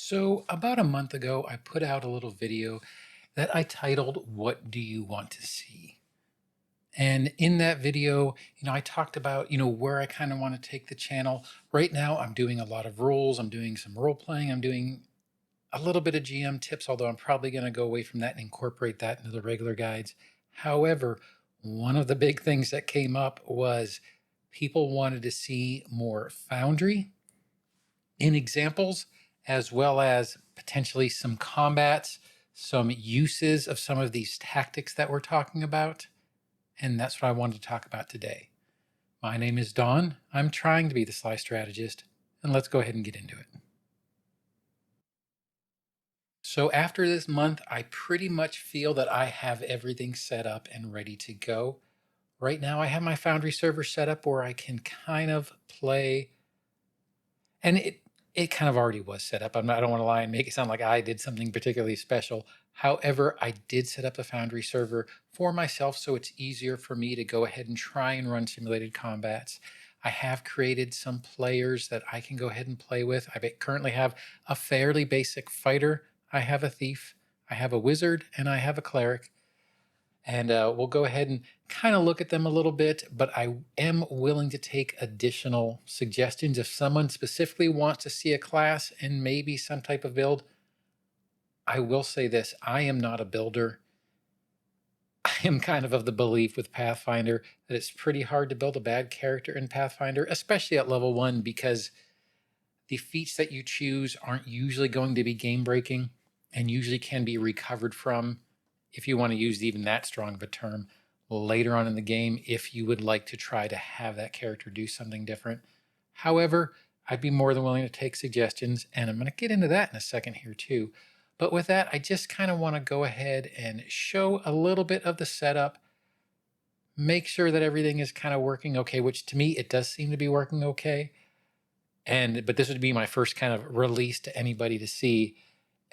So, about a month ago, I put out a little video that I titled, What Do You Want to See? And in that video, I talked about, where I kind of want to take the channel. Right now, I'm doing a lot of roles. I'm doing some role playing. I'm doing a little bit of GM tips, although I'm probably going to go away from that and incorporate that into the regular guides. However, one of the big things that came up was people wanted to see more Foundry in examples, as well as potentially some combats, some uses of some of these tactics that we're talking about. And that's what I wanted to talk about today. My name is Don. I'm trying to be the Sly Strategist, and let's go ahead and get into it. So after this month, I pretty much feel that I have everything set up and ready to go. Right now, I have my Foundry server set up where I can kind of play, and it kind of already was set up. I don't want to lie and make it sound like I did something particularly special. However, I did set up a Foundry server for myself so it's easier for me to go ahead and try and run simulated combats. I have created some players that I can go ahead and play with. Currently have a fairly basic fighter. I have a thief, I have a wizard, and I have a cleric. And we'll go ahead and kind of look at them a little bit, but I am willing to take additional suggestions. If someone specifically wants to see a class and maybe some type of build, I will say this, I am not a builder. I am kind of the belief with Pathfinder that it's pretty hard to build a bad character in Pathfinder, especially at level 1, because the feats that you choose aren't usually going to be game breaking and usually can be recovered from, if you want to use even that strong of a term, later on in the game if you would like to try to have that character do something different. However, I'd be more than willing to take suggestions, and I'm going to get into that in a second here too. But with that, I just kind of want to go ahead and show a little bit of the setup, make sure that everything is kind of working okay, which to me, it does seem to be working okay. But this would be my first kind of release to anybody to see.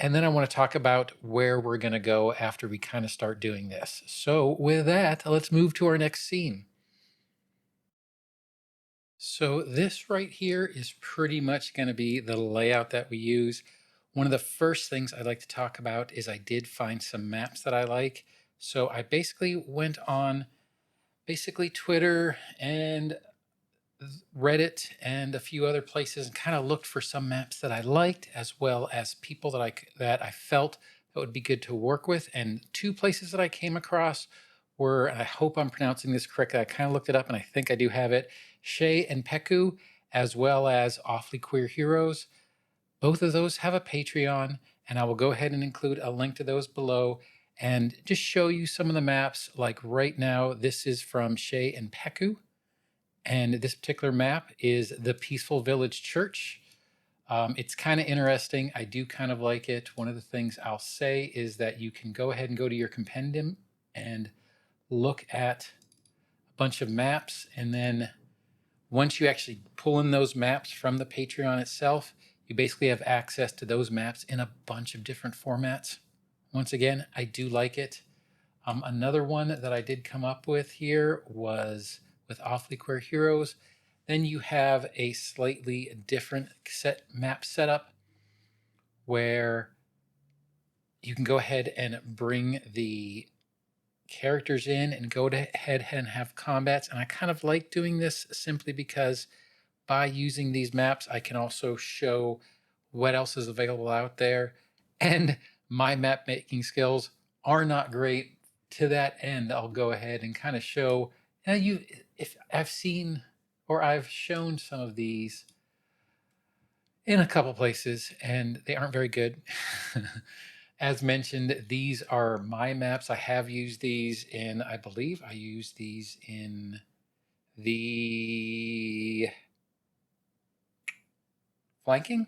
And then I want to talk about where we're going to go after we kind of start doing this. So with that, let's move to our next scene. So this right here is pretty much going to be the layout that we use. One of the first things I'd like to talk about is I did find some maps that I like. So I basically went on Twitter and Reddit and a few other places and kind of looked for some maps that I liked, as well as people that I felt that would be good to work with. And two places that I came across were, and I hope I'm pronouncing this correctly, I kind of looked it up and I think I do have it, Shay and Peku, as well as Awfully Queer Heroes. Both of those have a Patreon, and I will go ahead and include a link to those below and just show you some of the maps. Like right now, this is from Shay and Peku. And this particular map is the Peaceful Village Church. It's kind of interesting. I do kind of like it. One of the things I'll say is that you can go ahead and go to your compendium and look at a bunch of maps. And then once you actually pull in those maps from the Patreon itself, you basically have access to those maps in a bunch of different formats. Once again, I do like it. Another one that I did come up with here was with Awfully Queer Heroes. Then you have a slightly different map setup where you can go ahead and bring the characters in and go ahead and have combats. And I kind of like doing this simply because by using these maps, I can also show what else is available out there. And my map making skills are not great. To that end, I'll go ahead and kind of show if I've seen or I've shown some of these in a couple places and they aren't very good. As mentioned, these are my maps. I have used these in, I believe I used these in the flanking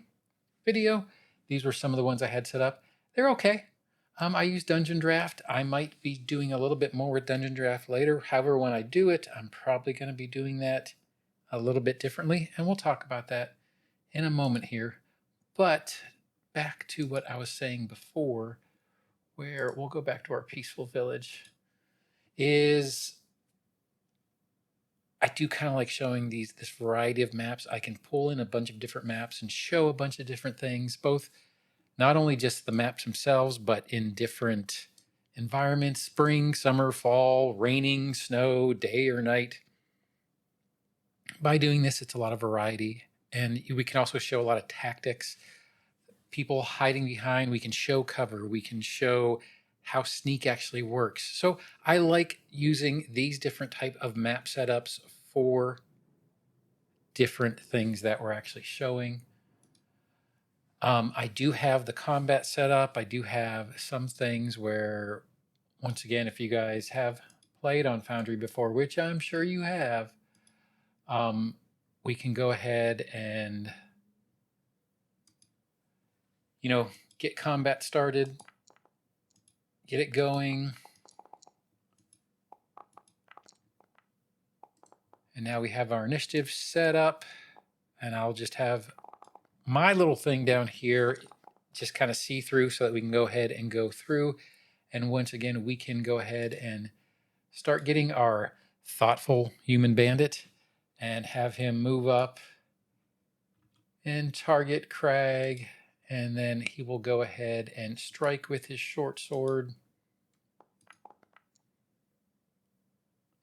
video. These were some of the ones I had set up. They're okay. I use Dungeon Draft. I might be doing a little bit more with Dungeon Draft later. However, when I do it, I'm probably going to be doing that a little bit differently, and we'll talk about that in a moment here. But back to what I was saying before, where we'll go back to our peaceful village, is I do kind of like showing this variety of maps. I can pull in a bunch of different maps and show a bunch of different things, both not only just the maps themselves, but in different environments: spring, summer, fall, raining, snow, day or night. By doing this, it's a lot of variety. And we can also show a lot of tactics, people hiding behind. We can show cover. We can show how sneak actually works. So I like using these different type of map setups for different things that we're actually showing. I do have the combat set up. I do have some things where, once again, if you guys have played on Foundry before, which I'm sure you have, we can go ahead and, get combat started, get it going. And now we have our initiative set up, and I'll just have my little thing down here just kind of see through so that we can go ahead and go through. And once again, we can go ahead and start getting our thoughtful human bandit and have him move up and target Crag. And then he will go ahead and strike with his short sword.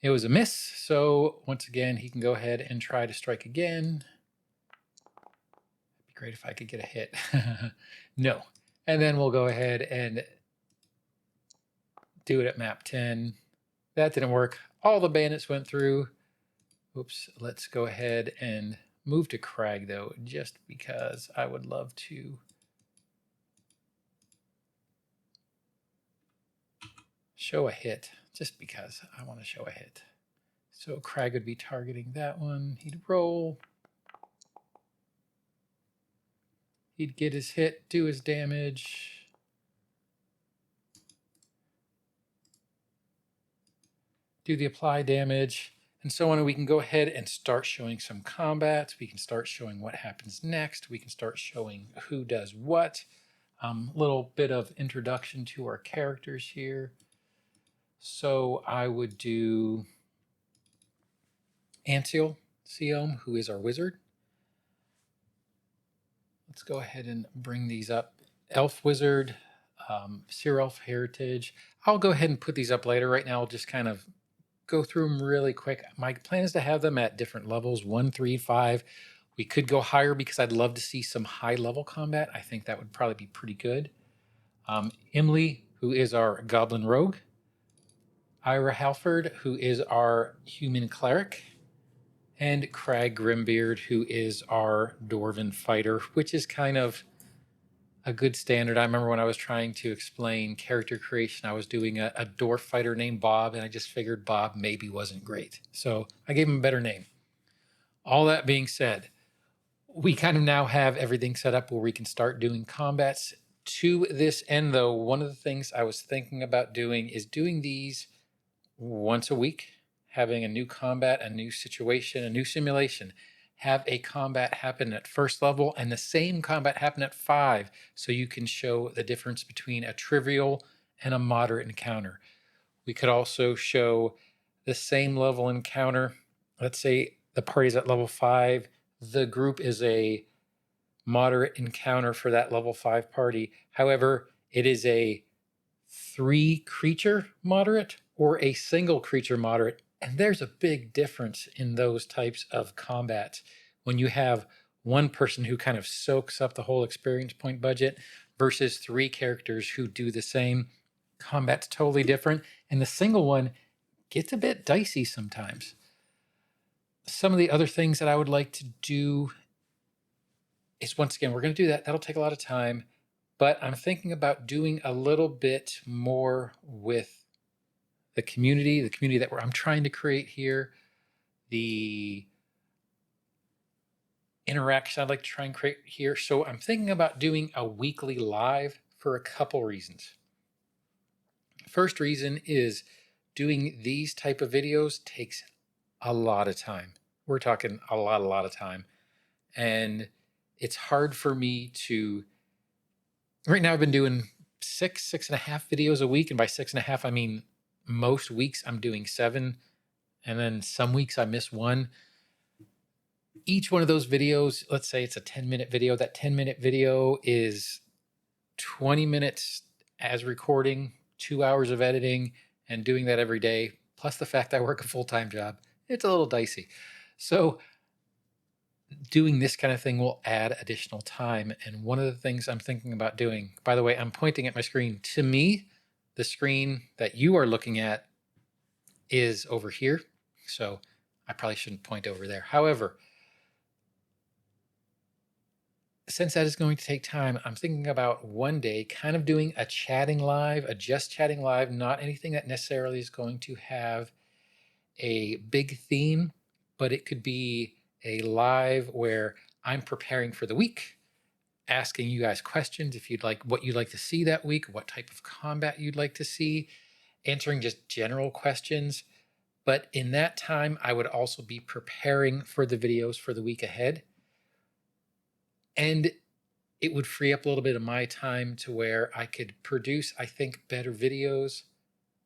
It was a miss, so once again, he can go ahead and try to strike again. It'd be great if I could get a hit. No. And then we'll go ahead and do it at map 10. That didn't work. All the bandits went through. Oops, let's go ahead and move to Crag, though, just because I would love to show a hit, just because I want to show a hit. So Crag would be targeting that one. He'd roll. He'd get his hit, do his damage. Do the apply damage, and so on. And we can go ahead and start showing some combat. We can start showing what happens next. We can start showing who does what. Little bit of introduction to our characters here. So I would do Anseal Seom, who is our wizard. Let's go ahead and bring these up. Elf Wizard, Seer Elf Heritage. I'll go ahead and put these up later. Right now, I'll just kind of go through them really quick. My plan is to have them at different levels, 1, 3, 5. We could go higher because I'd love to see some high level combat. I think that would probably be pretty good. Imley, who is our Goblin Rogue. Ira Halford, who is our Human Cleric. And Crag Grimbeard, who is our Dwarven Fighter, which is kind of a good standard. I remember when I was trying to explain character creation, I was doing a dwarf fighter named Bob, and I just figured Bob maybe wasn't great. So I gave him a better name. All that being said, we kind of now have everything set up where we can start doing combats. To this end, though, one of the things I was thinking about doing is doing these once a week, having a new combat, a new situation, a new simulation. Have a combat happen at first level and the same combat happen at 5, so you can show the difference between a trivial and a moderate encounter. We could also show the same level encounter. Let's say the party's at level 5. The group is a moderate encounter for that level 5 party. However, it is a 3 creature moderate or a single creature moderate. And there's a big difference in those types of combats when you have one person who kind of soaks up the whole experience point budget versus 3 characters who do the same. Combat's totally different. And the single one gets a bit dicey sometimes. Some of the other things that I would like to do is, once again, we're going to do that. That'll take a lot of time. But I'm thinking about doing a little bit more with the community that I'm trying to create here, the interaction I'd like to try and create here. So I'm thinking about doing a weekly live for a couple reasons. First reason is doing these type of videos takes a lot of time. We're talking a lot of time. And it's hard for me to, right now I've been doing 6.5 videos a week. And by 6.5, I mean, most weeks I'm doing 7, and then some weeks I miss 1. Each one of those videos, let's say it's a 10-minute video. That 10-minute video is 20 minutes as recording, 2 hours of editing, and doing that every day, plus the fact I work a full-time job, it's a little dicey. So doing this kind of thing will add additional time. And one of the things I'm thinking about doing, by the way, I'm pointing at my screen. To me, the screen that you are looking at is over here. So I probably shouldn't point over there. However, since that is going to take time, I'm thinking about one day kind of doing a chatting live, a just chatting live, not anything that necessarily is going to have a big theme, but it could be a live where I'm preparing for the week, asking you guys questions if you'd like, what you'd like to see that week, what type of combat you'd like to see, answering just general questions. But in that time, I would also be preparing for the videos for the week ahead. And it would free up a little bit of my time to where I could produce, I think, better videos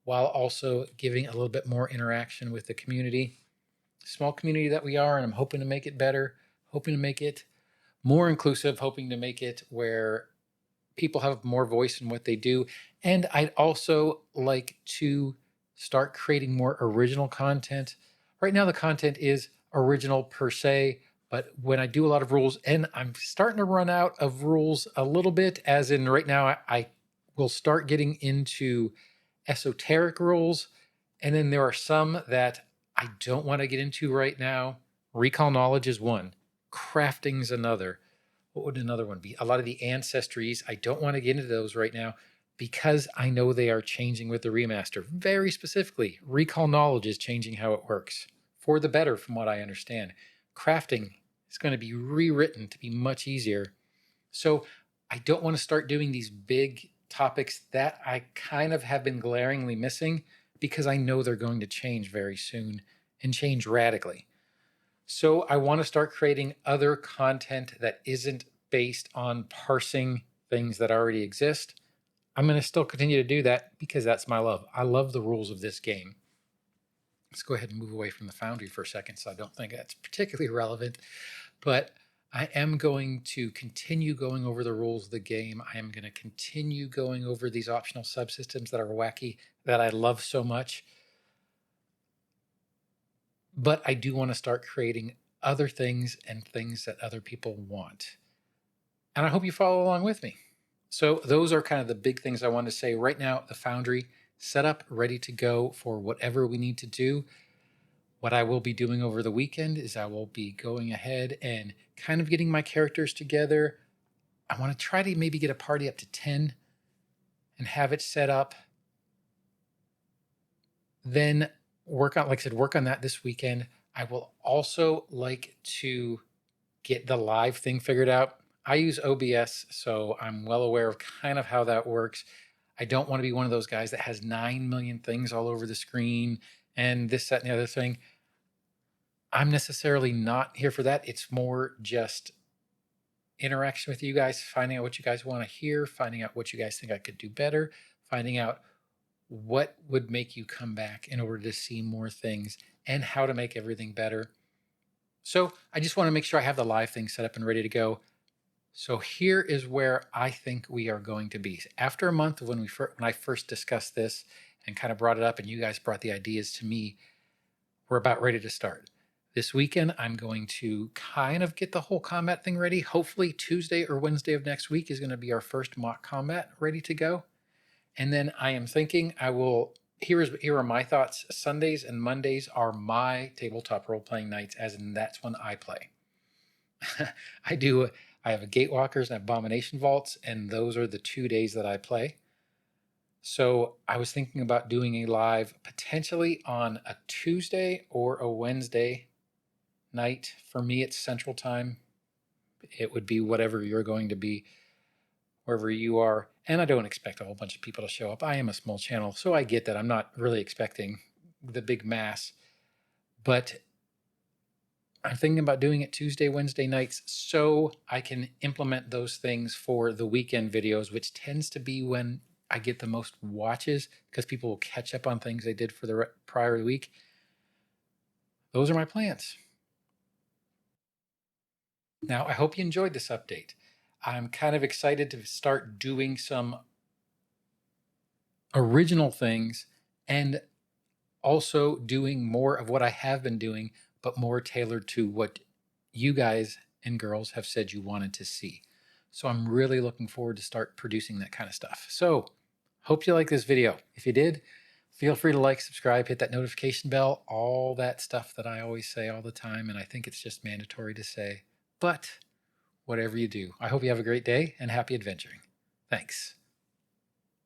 while also giving a little bit more interaction with the community. Small community that we are, and I'm hoping to make it better, hoping to make it more inclusive, hoping to make it where people have more voice in what they do. And I'd also like to start creating more original content. Right now, the content is original per se, but when I do a lot of rules, and I'm starting to run out of rules a little bit, as in right now, I will start getting into esoteric rules. And then there are some that I don't want to get into right now. Recall knowledge is one, crafting's another. What would another one be? A lot of the ancestries, I don't want to get into those right now because I know they are changing with the remaster. Very specifically, recall knowledge is changing how it works for the better from what I understand. Crafting is going to be rewritten to be much easier. So I don't want to start doing these big topics that I kind of have been glaringly missing because I know they're going to change very soon and change radically. So I want to start creating other content that isn't based on parsing things that already exist. I'm going to still continue to do that because that's my love. I love the rules of this game. Let's go ahead and move away from the Foundry for a second, so I don't think that's particularly relevant. But I am going to continue going over the rules of the game. I am going to continue going over these optional subsystems that are wacky, that I love so much. But I do want to start creating other things and things that other people want. And I hope you follow along with me. So those are kind of the big things I want to say right now. The Foundry set up, ready to go for whatever we need to do. What I will be doing over the weekend is I will be going ahead and kind of getting my characters together. I want to try to maybe get a party up to 10 and have it set up. Then work on, like I said, work on that this weekend. I will also like to get the live thing figured out. I use OBS, so I'm well aware of kind of how that works. I don't want to be one of those guys that has 9 million things all over the screen and this, that, and the other thing. I'm necessarily not here for that. It's more just interaction with you guys, finding out what you guys want to hear, finding out what you guys think I could do better, finding out what would make you come back in order to see more things and how to make everything better. So I just want to make sure I have the live thing set up and ready to go. So here is where I think we are going to be. After a month of when I first discussed this and kind of brought it up and you guys brought the ideas to me, we're about ready to start. This weekend, I'm going to kind of get the whole combat thing ready. Hopefully Tuesday or Wednesday of next week is going to be our first mock combat ready to go. And then I am thinking here are my thoughts. Sundays and Mondays are my tabletop role-playing nights, as in that's when I play. I have a Gatewalkers and Abomination Vaults, and those are the 2 days that I play. So I was thinking about doing a live potentially on a Tuesday or a Wednesday night. For me, it's Central Time. It would be whatever you're going to be, wherever you are. And I don't expect a whole bunch of people to show up. I am a small channel, so I get that. I'm not really expecting the big mass. But I'm thinking about doing it Tuesday, Wednesday nights so I can implement those things for the weekend videos, which tends to be when I get the most watches because people will catch up on things they did for the prior week. Those are my plans. Now, I hope you enjoyed this update. I'm kind of excited to start doing some original things and also doing more of what I have been doing, but more tailored to what you guys and girls have said you wanted to see. So I'm really looking forward to start producing that kind of stuff. So hope you like this video. If you did, feel free to like, subscribe, hit that notification bell, all that stuff that I always say all the time. And I think it's just mandatory to say, but whatever you do, I hope you have a great day and happy adventuring. Thanks.